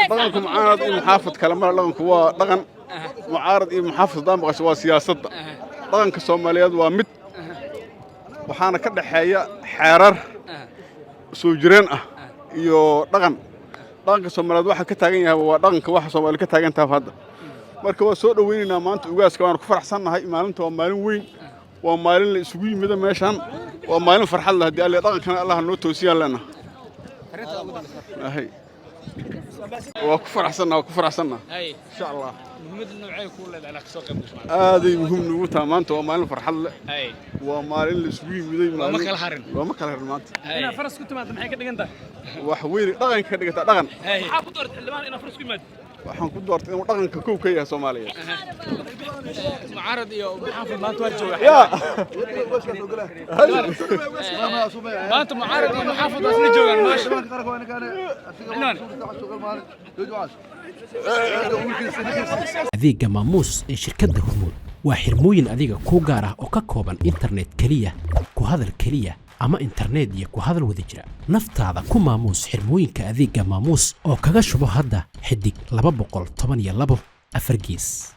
dhaqanku mucaarad iyo muxaafid kale mar dhaqanku waa dhaqan mucaarad iyo muxaafid daan baqasho waa siyaasadda dhaqanka Soomaaliyeed waa mid waxaana ka dhaxeeya xeerar soo jireen ah iyo dhaqanka Soomaaliyeed waxa ka taagan yahay waa dhaqanka waxa Soomaaliyeed ka taagan tahay hadda marka waa soo dhaweynaynaa maanta ugaaska waan ku faraxsanahay maalinta waa maalin weyn waa maalin la isugu yimid meeshan waa maalin farxad leh hadii alle dhaqankana Allah noo toosiyaan lana هاي وكفر حسنا هاي إن شاء الله محمد النوعي كله على سوق المشمال هذه مهم نقولها ما أنت وما لنا فرحة هاي وما لنا السوي مذي وما كل حرن ما أنت أنا فرس كنت ما معي كده جنده وحويري دغن كده دغن هاي حافظ دورت اللبان أنا فرس كمد waxaan ku doortay inuu dhaqanka koobkaya Soomaaliyeed معارض iyo xaafid maanta waa jooga maanta معارض iyo xaafid asna joogan maash adeegga maamuus ee shirkadda Hormuud waa xirmooyin adiga ku gaar ah oo ka kooban internet kaliya ku hadal kaliya ama internet iyo ku hadal wada jira naftaada ku maamuus xirmooyinka adeegga maamuus oo kaga shubo hadda xidig 212 4 gees